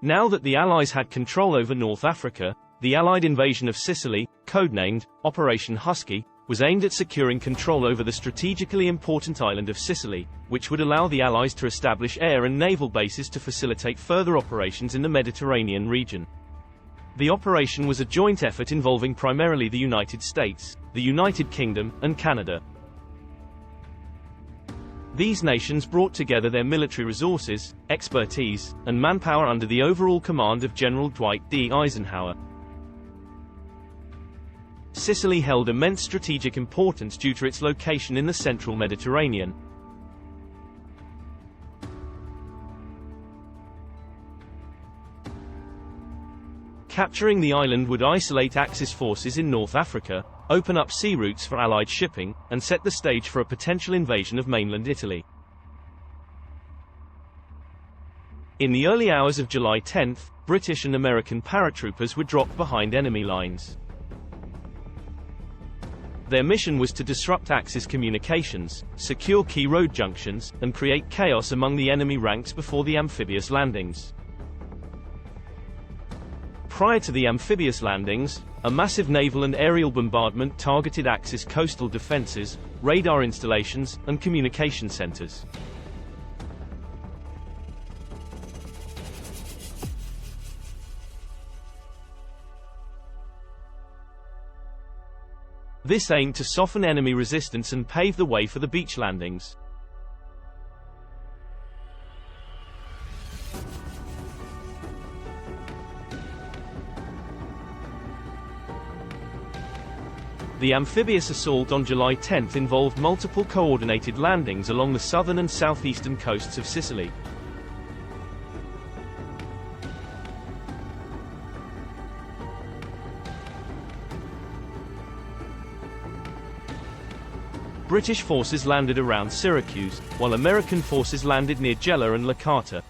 Now that the Allies had control over North Africa, the Allied invasion of Sicily, codenamed Operation Husky, was aimed at securing control over the strategically important island of Sicily, which would allow the Allies to establish air and naval bases to facilitate further operations in the Mediterranean region. The operation was a joint effort involving primarily the United States, the United Kingdom, and Canada. These nations brought together their military resources, expertise, and manpower under the overall command of General Dwight D. Eisenhower. Sicily held immense strategic importance due to its location in the central Mediterranean. Capturing the island would isolate Axis forces in North Africa, open up sea routes for Allied shipping, and set the stage for a potential invasion of mainland Italy. In the early hours of July 10, British and American paratroopers were dropped behind enemy lines. Their mission was to disrupt Axis communications, secure key road junctions, and create chaos among the enemy ranks before the amphibious landings. Prior to the amphibious landings, a massive naval and aerial bombardment targeted Axis coastal defenses, radar installations, and communication centers. This aimed to soften enemy resistance and pave the way for the beach landings. The amphibious assault on July 10 involved multiple coordinated landings along the southern and southeastern coasts of Sicily. British forces landed around Syracuse, while American forces landed near Gela and Licata.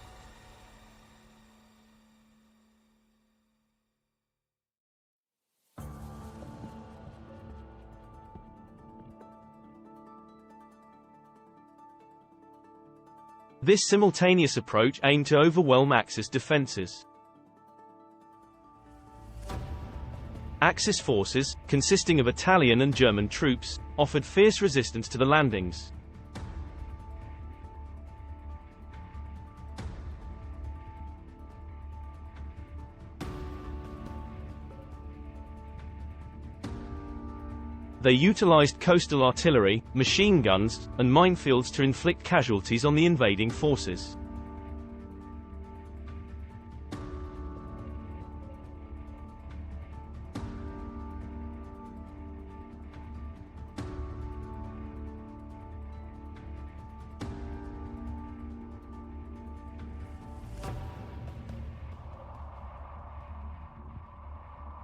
This simultaneous approach aimed to overwhelm Axis defenses. Axis forces, consisting of Italian and German troops, offered fierce resistance to the landings. They utilized coastal artillery, machine guns, and minefields to inflict casualties on the invading forces.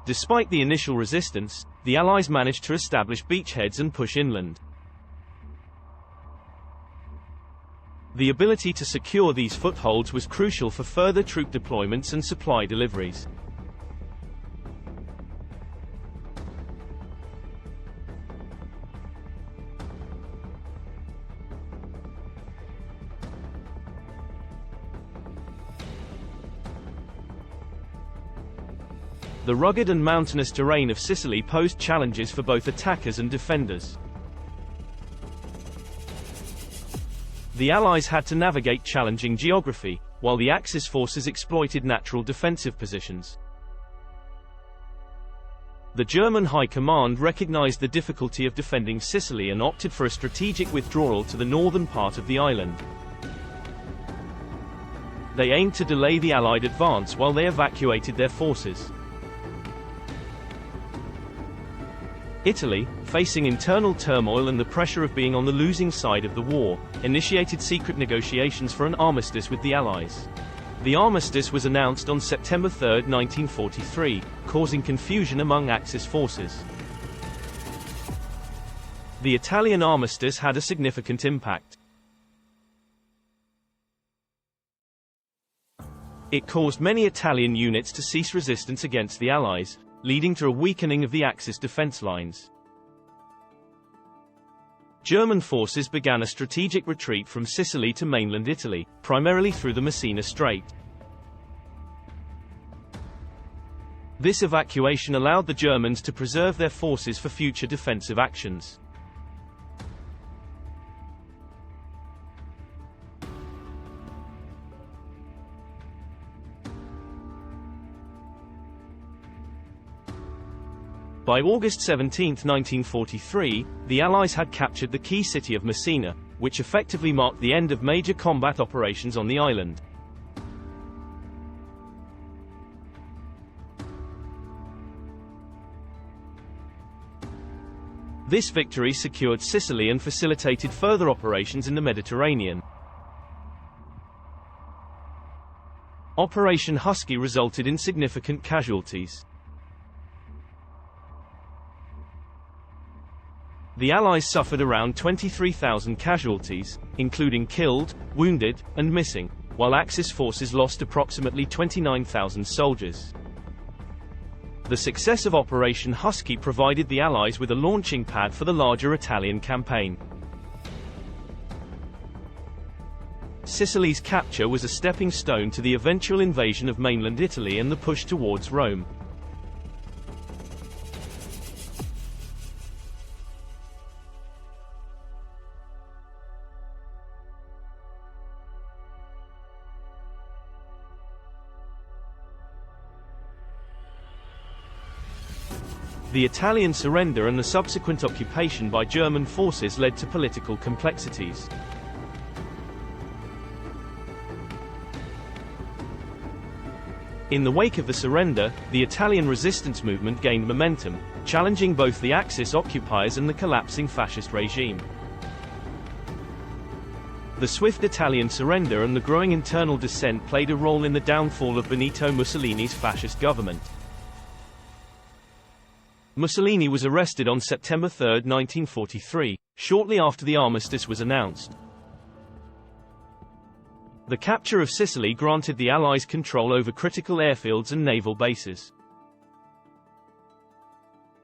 Despite the initial resistance, the Allies managed to establish beachheads and push inland. The ability to secure these footholds was crucial for further troop deployments and supply deliveries. The rugged and mountainous terrain of Sicily posed challenges for both attackers and defenders. The Allies had to navigate challenging geography, while the Axis forces exploited natural defensive positions. The German High Command recognized the difficulty of defending Sicily and opted for a strategic withdrawal to the northern part of the island. They aimed to delay the Allied advance while they evacuated their forces. Italy, facing internal turmoil and the pressure of being on the losing side of the war, initiated secret negotiations for an armistice with the Allies. The armistice was announced on September 3, 1943, causing confusion among Axis forces. The Italian armistice had a significant impact. It caused many Italian units to cease resistance against the Allies, leading to a weakening of the Axis defense lines. German forces began a strategic retreat from Sicily to mainland Italy, primarily through the Messina Strait. This evacuation allowed the Germans to preserve their forces for future defensive actions. By August 17, 1943, the Allies had captured the key city of Messina, which effectively marked the end of major combat operations on the island. This victory secured Sicily and facilitated further operations in the Mediterranean. Operation Husky resulted in significant casualties. The Allies suffered around 23,000 casualties, including killed, wounded, and missing, while Axis forces lost approximately 29,000 soldiers. The success of Operation Husky provided the Allies with a launching pad for the larger Italian campaign. Sicily's capture was a stepping stone to the eventual invasion of mainland Italy and the push towards Rome. The Italian surrender and the subsequent occupation by German forces led to political complexities. In the wake of the surrender, the Italian resistance movement gained momentum, challenging both the Axis occupiers and the collapsing fascist regime. The swift Italian surrender and the growing internal dissent played a role in the downfall of Benito Mussolini's fascist government. Mussolini was arrested on September 3, 1943, shortly after the armistice was announced. The capture of Sicily granted the Allies control over critical airfields and naval bases.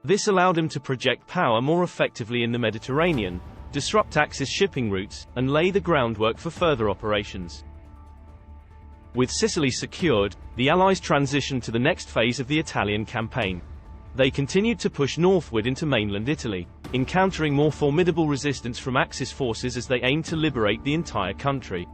This allowed them to project power more effectively in the Mediterranean, disrupt Axis shipping routes, and lay the groundwork for further operations. With Sicily secured, the Allies transitioned to the next phase of the Italian campaign. They continued to push northward into mainland Italy, encountering more formidable resistance from Axis forces as they aimed to liberate the entire country.